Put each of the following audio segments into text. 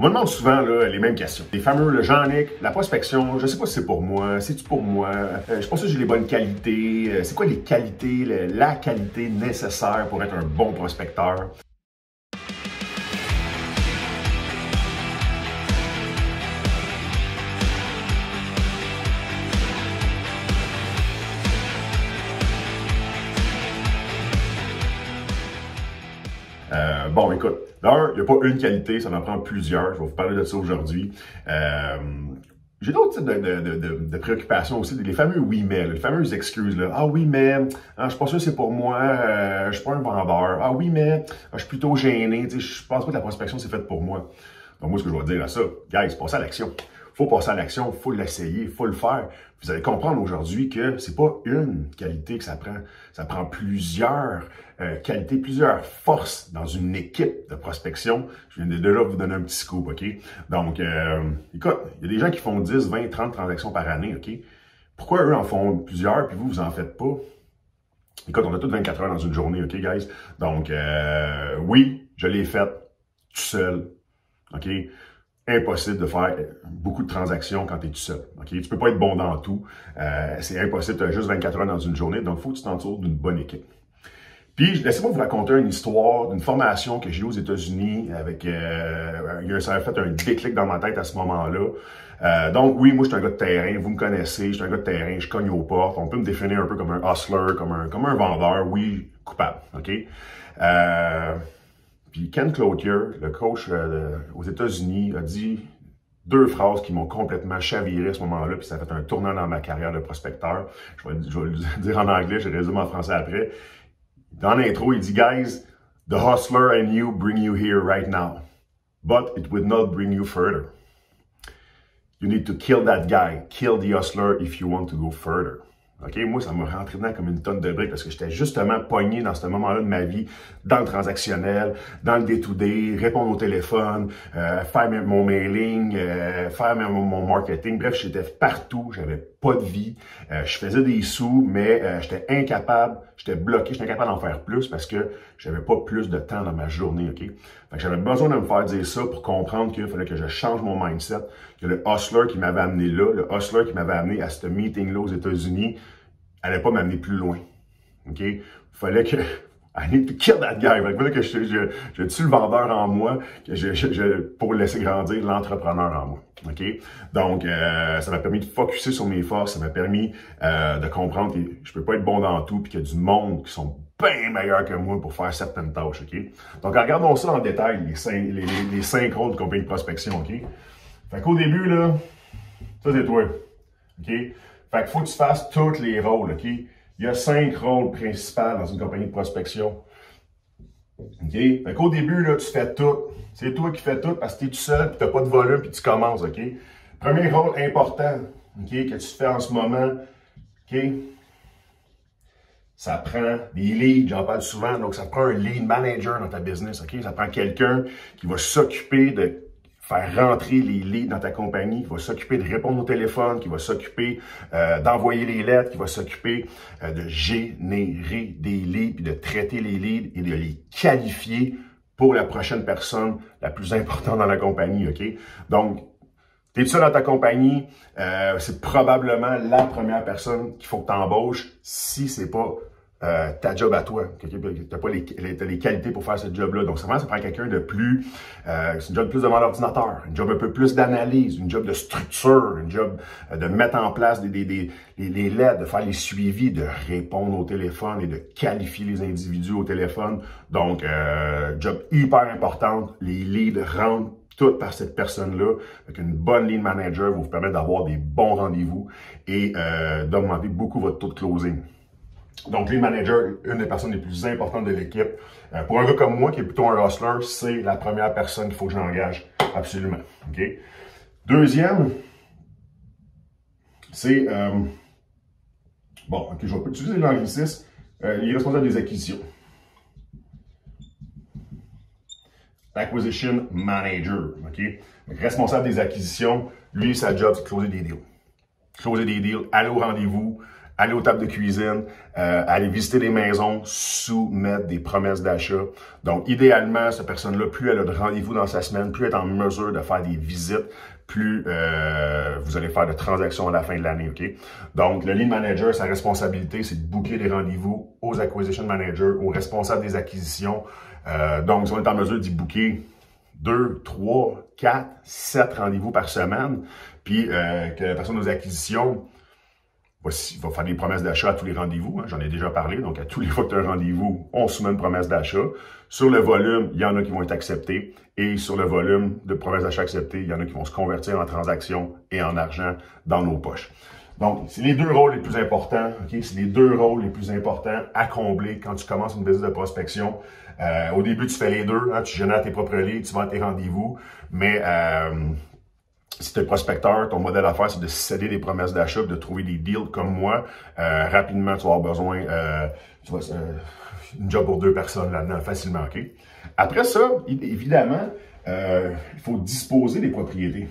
On me demande souvent là, les mêmes questions. Les fameux, le Jean-Nic, la prospection, je sais pas si c'est pour moi, c'est-tu pour moi, je pense que j'ai les bonnes qualités, c'est quoi les qualités, la qualité nécessaire pour être un bon prospecteur? Bon, écoute, d'un, il n'y a pas une qualité, ça en prend plusieurs. Je vais vous parler de ça aujourd'hui. J'ai d'autres types de préoccupations aussi, les fameux oui mais, les fameuses excuses. Là. Ah oui mais, je suis pas sûr que c'est pour moi, je suis pas un vendeur. Ah oui mais, je suis plutôt gêné, je pense pas que la prospection c'est faite pour moi. Donc moi ce que je vais dire à ça, guys, passez à l'action. Faut passer à l'action, faut l'essayer, faut le faire. Vous allez comprendre aujourd'hui que c'est pas une qualité que ça prend plusieurs qualités, plusieurs forces dans une équipe de prospection. Je viens de déjà vous donner un petit scoop, OK? Donc, écoute, il y a des gens qui font 10, 20, 30 transactions par année, OK? Pourquoi eux en font plusieurs puis vous en faites pas? Écoute, on a toutes 24 heures dans une journée, OK, guys? Donc, oui, je l'ai faite tout seul, OK? Impossible de faire beaucoup de transactions quand tu es tout seul. Okay? Tu peux pas être bon dans tout. C'est impossible, tu as juste 24 heures dans une journée, donc il faut que tu t'entoures d'une bonne équipe. Puis, laissez-moi vous raconter une histoire d'une formation que j'ai eue aux États-Unis avec... ça a fait un déclic dans ma tête à ce moment-là. Donc oui, moi je suis un gars de terrain, vous me connaissez, je suis un gars de terrain, je cogne aux portes. On peut me définir un peu comme un hustler, comme un vendeur, oui, coupable. OK? Puis Ken Cloutier, le coach aux États-Unis, a dit deux phrases qui m'ont complètement chaviré à ce moment-là, puis ça a fait un tournant dans ma carrière de prospecteur. Je vais le dire en anglais, je résume en français après. Dans l'intro, il dit « Guys, the hustler and you bring you here right now, but it would not bring you further. You need to kill that guy, kill the hustler if you want to go further. » OK, moi, ça m'a rentré dedans comme une tonne de briques parce que j'étais justement pogné dans ce moment-là de ma vie, dans le transactionnel, dans le day-to-day, répondre au téléphone, faire mon mailing, faire mon marketing. Bref, j'étais partout, j'avais pas de vie. Je faisais des sous, mais j'étais incapable, j'étais bloqué, j'étais incapable d'en faire plus parce que j'avais pas plus de temps dans ma journée, OK? Fait que j'avais besoin de me faire dire ça pour comprendre qu'il fallait que je change mon mindset, que le hustler qui m'avait amené là, le hustler qui m'avait amené à ce meeting-là aux États-Unis, allait pas m'amener plus loin. OK? Il fallait que... I need to kill that guy. Il fallait que je tue le vendeur en moi pour laisser grandir l'entrepreneur en moi. OK? Donc, ça m'a permis de focusser sur mes forces. Ça m'a permis de comprendre que je peux pas être bon dans tout puis qu'il y a du monde qui sont bien meilleurs que moi pour faire certaines tâches. OK? Donc, regardons ça en détail, les 5 rôles de compagnie de prospection. OK? Fait qu'au début, là, ça c'est toi. OK? Fait qu'il faut que tu fasses tous les rôles, OK? Il y a 5 rôles principaux dans une compagnie de prospection. OK? Fait qu'au début, là, tu fais tout. C'est toi qui fais tout parce que tu es tout seul, puis tu n'as pas de volume, puis tu commences, OK? Premier rôle important, OK, que tu fais en ce moment, OK? Ça prend des leads, j'en parle souvent, donc ça prend un lead manager dans ta business, OK? Ça prend quelqu'un qui va s'occuper de faire rentrer les leads dans ta compagnie, qui va s'occuper de répondre au téléphone, qui va s'occuper d'envoyer les lettres, qui va s'occuper de générer des leads, puis de traiter les leads et de les qualifier pour la prochaine personne la plus importante dans la compagnie, OK? Donc, tu es seul dans ta compagnie, c'est probablement la première personne qu'il faut que tu embauches si c'est pas ta job à toi. Tu n'as pas les qualités pour faire ce job-là. Donc, ça prend quelqu'un de plus... c'est une job plus devant l'ordinateur, une job un peu plus d'analyse, une job de structure, une job de mettre en place les lettres, de faire les suivis, de répondre au téléphone et de qualifier les individus au téléphone. Donc, job hyper importante. Les leads rentrent toutes par cette personne-là. Avec une bonne lead manager va vous permettre d'avoir des bons rendez-vous et d'augmenter beaucoup votre taux de closing. Donc, lead manager, une des personnes les plus importantes de l'équipe. Pour un gars comme moi, qui est plutôt un hustler, c'est la première personne qu'il faut que j'engage. Absolument. OK? Deuxième, c'est... bon, OK, je vais pas utiliser l'anglicisme. Il est responsable des acquisitions. Acquisition Manager. OK? Donc, responsable des acquisitions, lui, sa job, c'est de closer des deals. Closer des deals, aller au rendez-vous, aller aux tables de cuisine, aller visiter des maisons, soumettre des promesses d'achat. Donc, idéalement, cette personne-là, plus elle a de rendez-vous dans sa semaine, plus elle est en mesure de faire des visites, plus vous allez faire de transactions à la fin de l'année, OK? Donc, le lead manager, sa responsabilité, c'est de booker des rendez-vous aux acquisition managers, aux responsables des acquisitions. Donc, si on est en mesure d'y booker 2, 3, 4, 7 rendez-vous par semaine, puis que la personne aux acquisitions va faire des promesses d'achat à tous les rendez-vous, hein, j'en ai déjà parlé, donc à tous les fois que tu as un rendez-vous, on soumet une promesse d'achat. Sur le volume, il y en a qui vont être acceptés, et sur le volume de promesses d'achat acceptées, il y en a qui vont se convertir en transactions et en argent dans nos poches. Donc, c'est les deux rôles les plus importants, OK? C'est les deux rôles les plus importants à combler quand tu commences une business de prospection. Au début, tu fais les deux, hein, tu génères tes propres leads, tu vends tes rendez-vous, mais si tu es prospecteur, ton modèle d'affaires, c'est de céder des promesses d'achat, de trouver des deals comme moi. Rapidement, tu vas avoir besoin une job pour 2 personnes là-dedans, facilement, OK? Après ça, évidemment, il faut disposer des propriétés.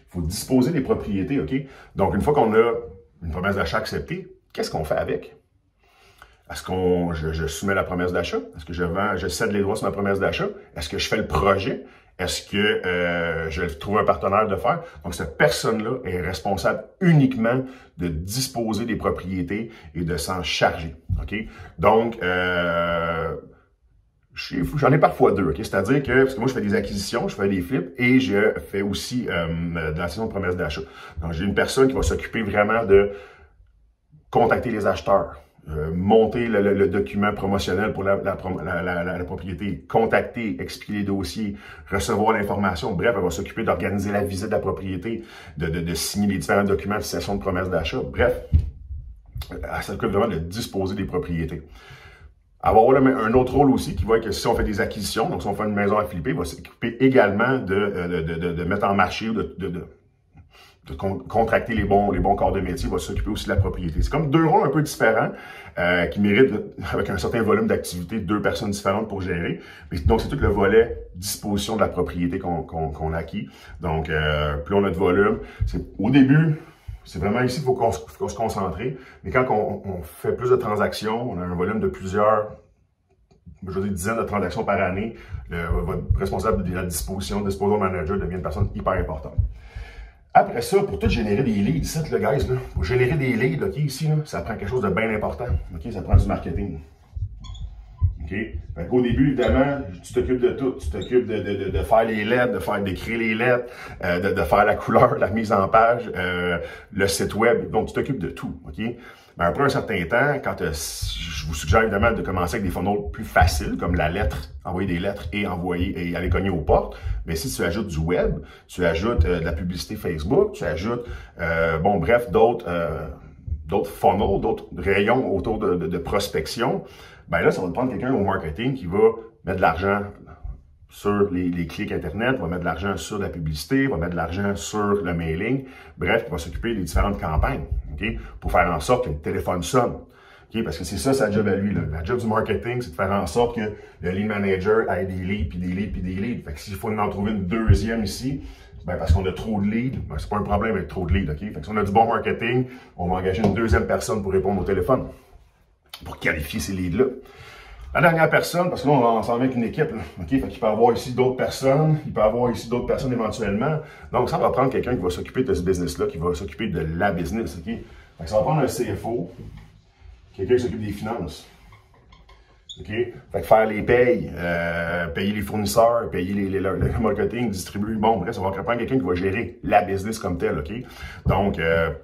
Il faut disposer des propriétés, OK? Donc, une fois qu'on a une promesse d'achat acceptée, qu'est-ce qu'on fait avec? Est-ce que je soumets la promesse d'achat? Est-ce que je cède les droits sur ma promesse d'achat? Est-ce que je fais le projet? Est-ce que je trouve un partenaire de faire? Donc, cette personne-là est responsable uniquement de disposer des propriétés et de s'en charger. OK? Donc, j'en ai parfois 2. OK? C'est-à-dire que, parce que moi, je fais des acquisitions, je fais des flips et je fais aussi de la session de promesse d'achat. Donc, j'ai une personne qui va s'occuper vraiment de contacter les acheteurs. Monter le document promotionnel pour la propriété, contacter, expliquer les dossiers, recevoir l'information. Bref, elle va s'occuper d'organiser la visite de la propriété, de signer les différents documents de cession de promesse d'achat. Bref, elle s'occupe vraiment de disposer des propriétés. Elle va avoir un autre rôle aussi qui va être que si on fait des acquisitions, donc si on fait une maison à flipper, elle va s'occuper également de mettre en marché ou de contracter les bons corps de métier, va s'occuper aussi de la propriété. C'est comme 2 rôles un peu différents qui méritent, avec un certain volume d'activité, 2 personnes différentes pour gérer. Mais, donc, c'est tout le volet disposition de la propriété qu'on a acquis. Donc, plus on a de volume, au début, c'est vraiment ici qu'il faut se concentrer. Mais quand on fait plus de transactions, on a un volume de plusieurs, je veux dire, dizaines de transactions par année, votre responsable de la disposition manager devient une personne hyper importante. Après ça, pour tout générer des leads, ça, le guys, là, pour générer des leads, OK, ici, là, ça prend quelque chose de bien important. OK, ça prend du marketing. OK? Fait qu'au début, évidemment, tu t'occupes de tout. Tu t'occupes de faire les lettres, d'écrire les lettres, de faire la couleur, la mise en page, le site web. Donc, tu t'occupes de tout. OK? Mais après un certain temps, je vous suggère évidemment de commencer avec des funnels plus faciles, comme la lettre, envoyer des lettres et aller cogner aux portes. Mais si tu ajoutes du web, tu ajoutes de la publicité Facebook, tu ajoutes, bref, d'autres funnels, d'autres rayons autour de prospection, ben là, ça va te prendre quelqu'un au marketing qui va mettre de l'argent sur les clics Internet, va mettre de l'argent sur la publicité, va mettre de l'argent sur le mailing, bref, qui va s'occuper des différentes campagnes, OK, pour faire en sorte que le téléphone sonne. OK, parce que c'est ça sa job à lui. Là. La job du marketing, c'est de faire en sorte que le lead manager ait des leads, puis des leads, puis des leads. Fait que s'il faut en trouver une deuxième ici, ben parce qu'on a trop de leads, ben c'est pas un problème avec trop de leads, OK? Fait que si on a du bon marketing, on va engager une deuxième personne pour répondre au téléphone, pour qualifier ces leads-là. La dernière personne, parce que là, on s'en vient avec une équipe, là, OK? Fait qu'il peut y avoir ici d'autres personnes, il peut y avoir ici d'autres personnes éventuellement. Donc, ça va prendre quelqu'un qui va s'occuper de ce business-là, qui va s'occuper de la business, OK? Fait que ça va prendre un CFO, quelqu'un qui s'occupe des finances. OK? Fait que faire les payes, payer les fournisseurs, payer le marketing, distribuer. Bon, bref, ça va prendre quelqu'un qui va gérer la business comme telle, OK? Donc,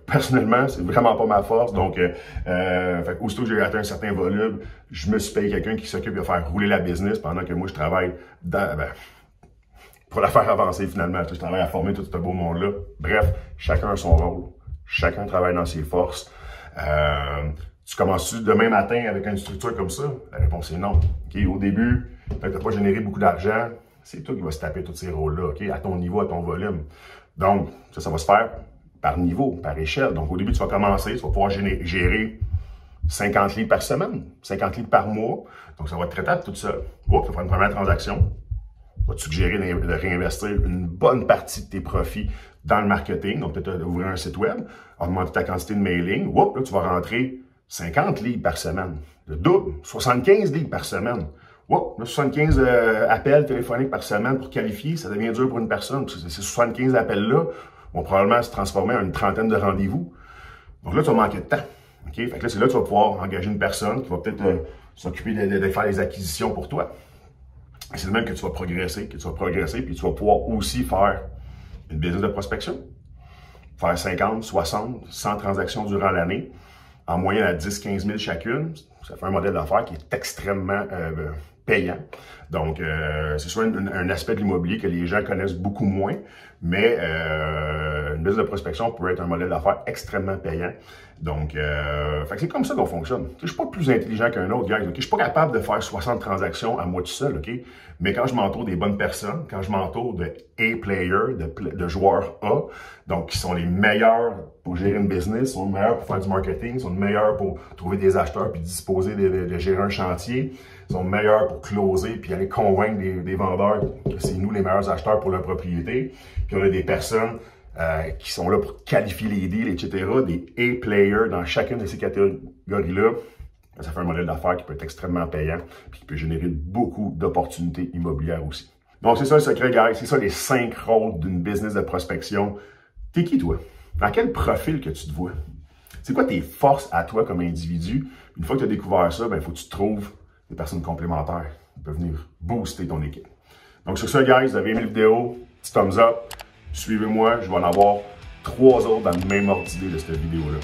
personnellement, c'est vraiment pas ma force. Donc, fait que aussitôt que j'ai atteint un certain volume, je me suis payé quelqu'un qui s'occupe de faire rouler la business pendant que moi, je travaille pour la faire avancer finalement. Je travaille à former tout ce beau monde-là. Bref, chacun a son rôle. Chacun travaille dans ses forces. Tu commences-tu demain matin avec une structure comme ça? La réponse est non. Okay? Au début, tu n'as pas généré beaucoup d'argent, c'est toi qui vas se taper tous ces rôles-là, okay? À ton niveau, à ton volume. Donc, ça va se faire par niveau, par échelle. Donc, au début, tu vas commencer, tu vas pouvoir gérer 50 livres par semaine, 50 livres par mois. Donc, ça va être traitable tout seul. Tu vas faire une première transaction. Tu vais te suggérer de réinvestir une bonne partie de tes profits dans le marketing. Donc, peut-être ouvrir un site web, augmenter ta quantité de mailing. Oups, là, tu vas rentrer 50 leads par semaine. Le double, 75 leads par semaine. Oups, là, 75 appels téléphoniques par semaine pour qualifier, ça devient dur pour une personne. Parce que ces 75 appels-là vont probablement se transformer en une trentaine de rendez-vous. Donc là, tu vas manquer de temps. Okay? Fait que là, c'est là que tu vas pouvoir engager une personne qui va peut-être s'occuper de faire les acquisitions pour toi. C'est le même que tu vas progresser, puis tu vas pouvoir aussi faire une business de prospection. Faire 50, 60, 100 transactions durant l'année, en moyenne à 10, 15 000 chacune. Ça fait un modèle d'affaires qui est extrêmement payant. Donc, c'est soit un aspect de l'immobilier que les gens connaissent beaucoup moins, mais une business de prospection peut être un modèle d'affaires extrêmement payant. Donc, c'est comme ça qu'on fonctionne. Je ne suis pas plus intelligent qu'un autre, guys. Okay? Je ne suis pas capable de faire 60 transactions à moi tout seul, OK? Mais quand je m'entoure des bonnes personnes, quand je m'entoure de A-players, de joueurs A, donc qui sont les meilleurs pour gérer une business, sont les meilleurs pour faire du marketing, sont les meilleurs pour trouver des acheteurs puis disposer de gérer un chantier, sont meilleurs pour closer puis aller convaincre des vendeurs que c'est nous les meilleurs acheteurs pour leur propriété. Puis on a des personnes qui sont là pour qualifier les deals, etc., des A-players dans chacune de ces catégories-là. Ça fait un modèle d'affaires qui peut être extrêmement payant et qui peut générer beaucoup d'opportunités immobilières aussi. Donc, c'est ça le secret, guys. C'est ça les 5 rôles d'une business de prospection. T'es qui, toi? Dans quel profil que tu te vois? C'est quoi tes forces à toi comme individu? Une fois que tu as découvert ça, il faut que tu trouves des personnes complémentaires qui peuvent venir booster ton équipe. Donc, sur ça, guys, vous avez aimé la vidéo, petit thumbs up. Suivez-moi, je vais en avoir 3 autres dans le même ordre d'idée de cette vidéo-là.